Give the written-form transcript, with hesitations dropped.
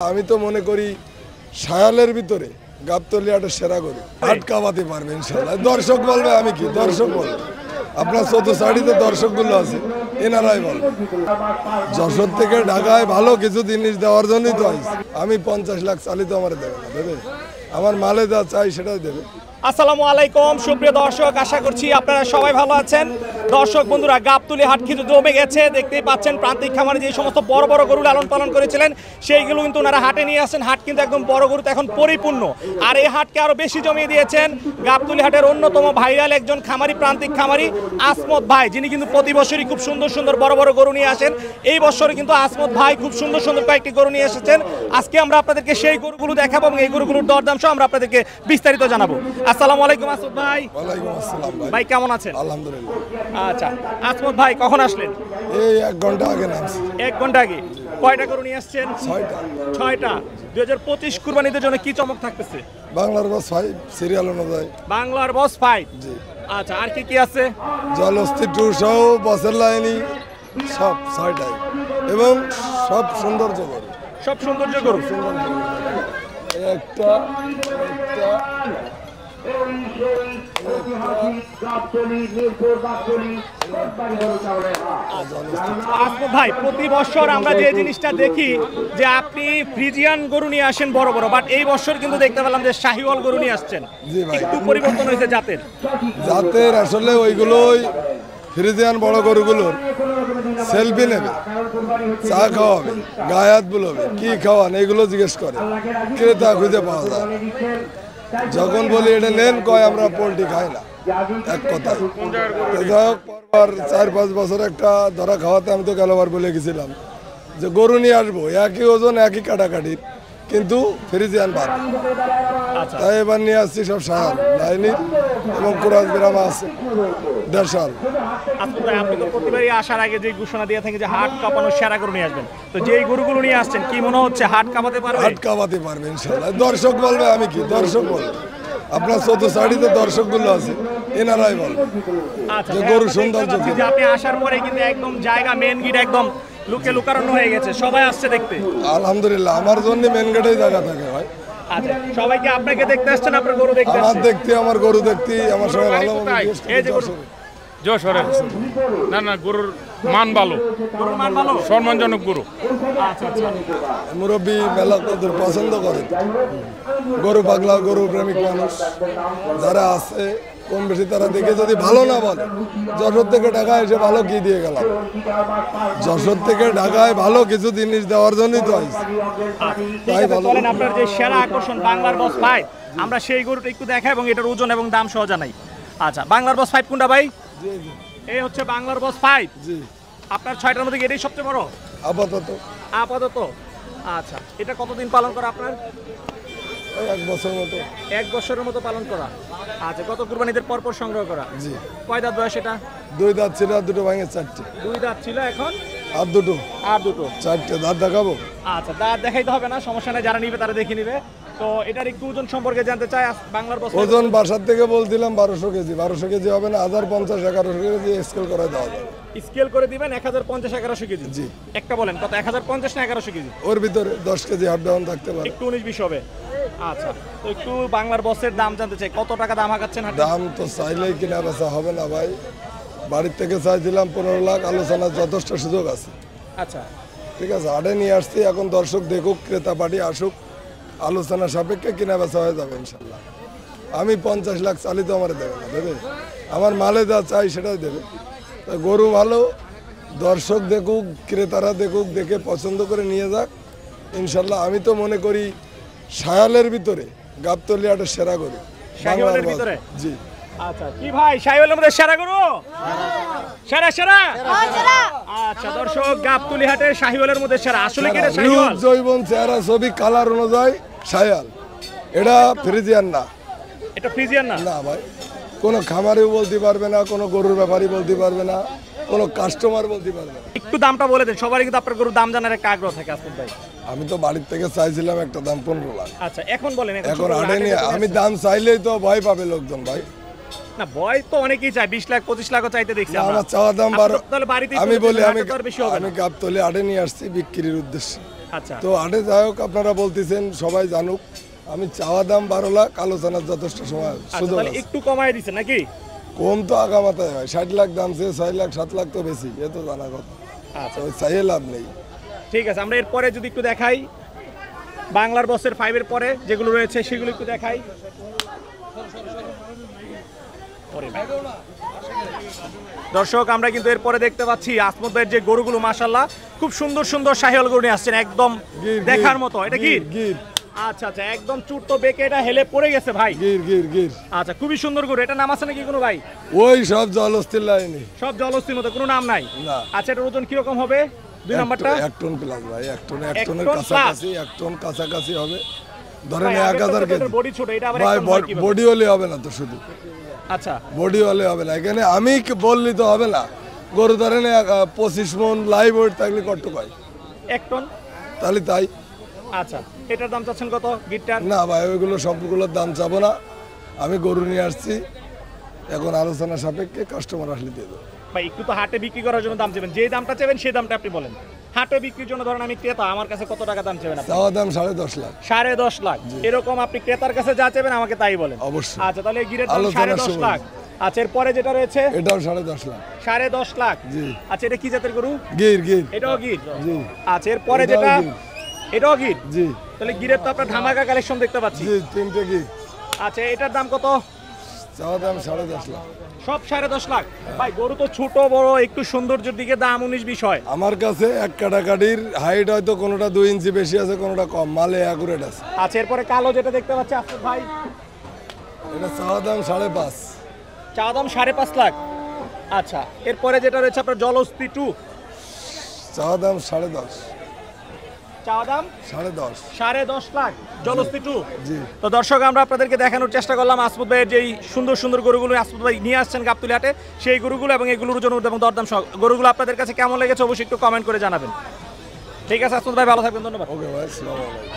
আমি তো মনে করি শায়ালের ভিতরে গাবতলী হাটের সেরা গরু হাট কামাতে পারবে ইনশাল্লাহ। দর্শক বলবে, আমি কি দর্শক বলবে, আপনার চতুর্থ দর্শকগুলো আছে এনারাই বলবে। যশোর থেকে ঢাকায় ভালো কিছু জিনিস দেওয়ার জন্যই তো আইছি। আমি 50 লাখ চালি তো আমার দেবে না, দেবে আমার মালে যা চাই সেটাই দেবে। আসসালামু আলাইকুম সুপ্রিয় দর্শক, আশা করছি আপনারা সবাই ভালো আছেন। দর্শক বন্ধুরা, গাবতলী হাট কিন্তু জমে গেছে, দেখতেই পাচ্ছেন। প্রান্তিক খামারে যে সমস্ত বড় বড় গরু লালন পালন করেছিলেন সেইগুলো কিন্তু ওনারা হাটে নিয়ে আসেন। হাট কিন্তু একদম বড় গরুতে এখন পরিপূর্ণ, আর এই হাটকে আরো বেশি জমিয়ে দিয়েছেন গাবতলী হাটের অন্যতম ভাইরাল একজন খামারি, প্রান্তিক খামারি আসমত ভাই, যিনি কিন্তু প্রতি বছরই খুব সুন্দর সুন্দর বড় বড় গরু নিয়ে আসেন। এই বছরে কিন্তু আসমত ভাই খুব সুন্দর সুন্দর কয়েকটি গরু নিয়ে এসেছেন। আজকে আমরা আপনাদেরকে সেই গরুগুলো দেখাবো এবং এই গরুগুলোর দরদাম সহ আমরা আপনাদেরকে বিস্তারিত জানাবো। আসসালামু আলাইকুম আসমত ভাই। ওয়ালাইকুম আসসালাম ভাই, কেমন আছেন? আলহামদুলিল্লাহ। আচ্ছা আসমত ভাই, কখন আসলেন? এই 1 ঘন্টা আগে নামছি। 1 ঘন্টা আগে। কয়টা গরু নিয়ে আসছেন? 6টা। 6টা। 2025 কুরবানিদের জন্য কি চমক থাকতেছে? বাংলার বস 5 সিরিয়াল অনুযায়ী। বাংলার বস 5। জি। আচ্ছা, আর কি কি আছে? জলস্থি 2 সহ বসের লাইনি সব 6টাই এবং সব সৌন্দর্য গরু। সব সৌন্দর্য গরু। একটা আসমত ভাই, প্রতি বছর আমরা যে জিনিসটা দেখি যে আপনি ফ্রিজিয়ান গরু নিয়ে আসেন বড় বড়, বাট এই বছর কিন্তু দেখতে পেলাম যে শাহিওয়াল গরু নিয়ে আসছেন। জি ভাই। একটু পরিবর্তন হয়েছে জাতের। আসলে ওইগুলোই ফ্রিজিয়ান বড় গরুগুলোর সেলফি নেবে, চা খাওয়াবে, গায়ে হাত বুলাবে, কি খাওয়ান এইগুলো জিজ্ঞেস করে, ক্রেতা খুঁজে পাওয়া যায়। যখন বলি এটা নেন, কয় আমরা পোল্ট্রি খাই না, এক কথা। পরবার 4-5 বছর একটা ধরা খাওয়াতে আমি তো গেলবার বলে গেছিলাম যে গরু নিয়ে আসবো, একই ওজন একই কাটাকাটির, কিন্তু ফ্রিজিয়ান ভালো। তাই এবার নিয়ে আসছি সব শাল লাইনি এবং কুরাজ বিরামা আছে দেড়শাল। আপনি তো প্রতিবারই আসার আগে যে ঘোষণা দিয়ে থাকেন যে হাট কাঁপানোর সেরা গরু নিয়ে আসবেন, তো যেই গরুগুলো নিয়ে আসছেন কি মনে হচ্ছে হাট কাঁপাতে পারবে? হাট কাঁপাতে পারবে ইনশাল্লাহ। দর্শক বলবে, আমি কি দর্শক বলবে, আপনার চতুর্থ দর্শকগুলো আছে এনারাই বলবে যে গরু সৌন্দর্য। আপনি আসার পরে কিন্তু একদম জায়গা মেন গেট একদম লুকে লুকানো হয়ে গেছে, সবাই আসছে দেখতে। আলহামদুলিল্লাহ, আমার জন্য মেন গেটেই জায়গা থাকে ভাই। আচ্ছা, সবাই কি আপনাকে দেখতে আসছেন, আপনার গরু দেখতে আমার আসছেন? দেখতে, আমার গরু দেখতে, আমার সবাই ভালো এই যে গরু যশোরে না গরুর মান ভালো, গরুর মান ভালো, সম্মানজনক গরু। আচ্ছা আচ্ছা। মুরব্বী মেলা কদর পছন্দ করে, গরু পাগলা গরু প্রেমিক মানুষ যারা আছে কম বেশি, তারা দেখে যদি ভালো না বলে, যশোর থেকে ঢাকায় এসে ভালো কি দিয়ে গেলাম। যশোর থেকে ঢাকায় ভালো কিছু জিনিস দেওয়ার জন্যই তো আইছি। তাই ভালো। বলেন আপনার যে সেরা আকর্ষণ বাংলার বস 5, আমরা সেই গরুটা একটু দেখাই এবং এটার ওজন এবং দাম সহ জানাই। আচ্ছা, বাংলার বস 5 কোনটা ভাই? জি জি এই হচ্ছে বাংলার বস 5। জি। আপনার 6টার মধ্যে এটাই সবচেয়ে বড় আপাতত। আচ্ছা, এটা কতদিন পালন করা আপনার? 1 বছর মতো। 1 বছরের মতো পালন করা। আচ্ছা, কত কুরবানিদের পরপর সংগ্রহ করা? জি। কয় দাঁত বয়স এটা? 2 দাঁত ছিল, আর 2টো ভাঙে 4টে। 2 দাঁত ছিল, এখন আর 2টো। আর 2টো। 4টে দাঁত দেখাবো? আচ্ছা, দাঁত দেখাইতে হবে না, সমস্যা নেই, যারা নিবে তারা দেখে নিবে। তো এটার একটু ওজন সম্পর্কে জানতে চাই। বাংলার বস ওজন বাসার থেকে বলছিলাম 1200 কেজি। 1200 কেজি হবে না, 1050 1100 কেজি স্কেল করে দেওয়া যাবে। স্কেল করে দিবেন 1050 1100 কেজি। জি। একটা বলেন কত, 1050 না 1100 কেজি? ওর ভিতরে 10 কেজি হাফ ডাউন থাকতে পারে। একটু 19-20 হবে। আচ্ছা, তো একটু বাংলার বসের দাম জানতে চাই, কত টাকা দাম হাঁকাচ্ছেন হাটে? দাম তো চাইলেই কিনা বেচা হবে না ভাই। বাড়ির থেকে চাইছিলাম 15 লাখ, আলোচনার যথেষ্ট সুযোগ আছে। আচ্ছা ঠিক আছে, হাটে নিয়ে আসছি, এখন দর্শক দেখুক, ক্রেতা পার্টি আসুক, আলোচনা সাপেক্ষে কিনা বেচা হয়ে যাবে ইনশাল্লাহ। আমি 50 লাখ চালি তো আমার দেবে না, দেবে আমার মালে যা চাই সেটাই দেবে। তা গরু ভালো, দর্শক দেখুক, ক্রেতারা দেখুক, দেখে পছন্দ করে নিয়ে যাক ইনশাল্লাহ। আমি তো মনে করি শায়ালের ভিতরে গাবতলী হাটের সেরা গরু শাহিওয়ালের ভিতরে। জি। আচ্ছা, কি ভাই শাহিওয়ালের মধ্যে সেরা গরু? সেরা সেরা। আচ্ছা দর্শক, গাবতলী হাটের শাহিওয়ালের মধ্যে সেরা। আসলে কি এটা শাহিওয়াল? রূপ, জৈবন, চেহারা, ছবি, কালার অনুযায়ী শায়াল। এটা ফ্রিজিয়ান না। এটা ফ্রিজিয়ান না? না ভাই, কোনো খামারেও বলতে পারবে না, কোনো গরুর ব্যাপারী বলতে পারবে না, কোনো কাস্টমার বলতে পারবে না। একটু দামটা বলে দেন, সবারই কিন্তু আপনার গরুর দাম জানার একটা আগ্রহ থাকে আসলে ভাই। আমি তো বাড়ির থেকে চাইছিলাম একটা দাম 15 লাখ। আচ্ছা, এখন বলেন। এখন হাটে নিয়ে আমি দাম চাইলেই তো ভয় পাবে লোকজন ভাই। না, ভয় তো অনেকেই চায়, 20 লাখ 25 লাখও চাইতে দেখছি আমরা। আমার চাওয়া দাম 12। তাহলে বাড়িতে আমি বলি, আমি বেশি হবে না। গাবতলী হাটে নিয়ে আসছি বিক্রির উদ্দেশ্যে। আচ্ছা তো হাটে যাই হোক আপনারা বলতেছেন সবাই জানুক, আমি চাওয়া দাম 12 লাখ, আলোচনার যথেষ্ট সময় আচ্ছা, সুযোগ তাহলে আছে। একটু কমায় দিচ্ছেন নাকি? কম তো আগামাতায় হয়, 60 লাখ দাম চেয়ে 6 লাখ 7 লাখ তো বেশি, এ তো জানা কথা। আচ্ছা ওই চাইয়ে লাভ নেই। ঠিক আছে, আমরা এরপরে যদি একটু দেখাই বাংলার বসের 5 এর পরে যেগুলো রয়েছে সেগুলো একটু দেখাই। দর্শক আমরা কিন্তু এরপরে দেখতে পাচ্ছি আসমত ভাইয়ের যে গরুগুলো মাশাআল্লাহ খুব সুন্দর সুন্দর শাহিওয়াল গরু নিয়ে আসছেন, একদম গির, দেখার গির, মতো। এটা কি? গির, গির, আচ্ছা আচ্ছা, একদম চুট্টো বেঁকে এটা হেলে পড়ে গেছে ভাই। গির, গির, গির। আচ্ছা, খুবই সুন্দর গরু। এটা নাম আছে নাকি কোনো ভাই? ওই সব জলস্থির লাইনে। সব জলস্থির মতো, কোনো নাম নাই? না। আচ্ছা, এটার ওজন কিরকম হবে? 2 নাম্বারটা 1 টন প্লাস ভাই, 1 টনের এক টন কাছাকাছি, 1 টন কাছাকাছি হবে। ধরেন ভাই, আগের 1000 তো কেজি। বডি ছোট, এটা আবার ভাই এক টন হয় কিভাবে? বডি হলে হবে না তো, শুধু আচ্ছা বডি হলে হবে না। এখানে আমি বললি তো হবে না। গরু ধরেন 25 মন লাইভ ওয়েট থাকলে কত পাই? 1 টন। তাহলে তাই। আচ্ছা, এটার দাম চাচ্ছেন কত গিটটার? না ভাই, ওইগুলো সবগুলোর দাম চাবো না। আমি গরু নিয়ে আসছি, এখন আলোচনা সাপেক্ষে কাস্টমার আসলে দিয়ে দেবো। ভাই একটু তো হাটে বিক্রি করার জন্য দাম চাইবেন, যে দামটা চাইবেন সেই দামটা আপনি বলেন। হাটে বিক্রির জন্য ধরেন আমি ক্রেতা, আমার কাছে কত টাকা দাম চাইবেন আপনি? চাওয়া দাম 10.5 লাখ। 10.5 লাখ। এরকম আপনি ক্রেতার কাছে যা চাইবেন আমাকে তাই বলেন। অবশ্যই। আচ্ছা, তাহলে এই গিরের দাম আলোচনার 10.5 সময়। লাখ। আচ্ছা, এরপরে যেটা রয়েছে এটাও 10.5 লাখ। 10.5 লাখ। জি। আচ্ছা, এটা কি জাতের গরু? গির, গির। এটাও গির? জি। আচ্ছা, এরপরে এটাও যেটা, গির। এটাও গির? জি, তাহলে গিরের তো আপনার ধামাকা কালেকশন দেখতে পাচ্ছি। জি, 3টে গির। আচ্ছা, এটার দাম কত? চাওয়া দাম 10.5 লাখ। সব 10.5 লাখ। ভাই গরু তো ছোট বড় একটু সৌন্দর্যের দিকে দাম 19 বিষয়। আমার কাছে এক কাটাকাটির হাইট হয়তো কোনোটা 2 ইঞ্চি বেশি আছে, কোনোটা কম, মালে অ্যাকুরেট আছে। আচ্ছা, এরপরে কালো যেটা দেখতে পাচ্ছি আফসার ভাই, এটা চাওয়া দাম 5.5। চা দাম 5.5 লাখ। আচ্ছা, এরপরে যেটা রয়েছে আপনার জলস্থি 2, চাওয়া দাম 10.5। চা দাম 10.5। 10.5 লাখ, জলস্থি 2। জি। তো দর্শক আমরা আপনাদেরকে দেখানোর চেষ্টা করলাম আসমত ভাইয়ের যেই সুন্দর সুন্দর গরুগুলো আসমত ভাই নিয়ে আসছেন গাবতলী হাটে, সেই গরুগুলো এবং এগুলোর জন্য এবং দরদাম সহ গরুগুলো আপনাদের কাছে কেমন লেগেছে অবশ্যই একটু কমেন্ট করে জানাবেন। ঠিক আছে আসমত ভাই, ভালো থাকবেন, ধন্যবাদ। ওকে ভাই, আসসালামু আলাইকুম।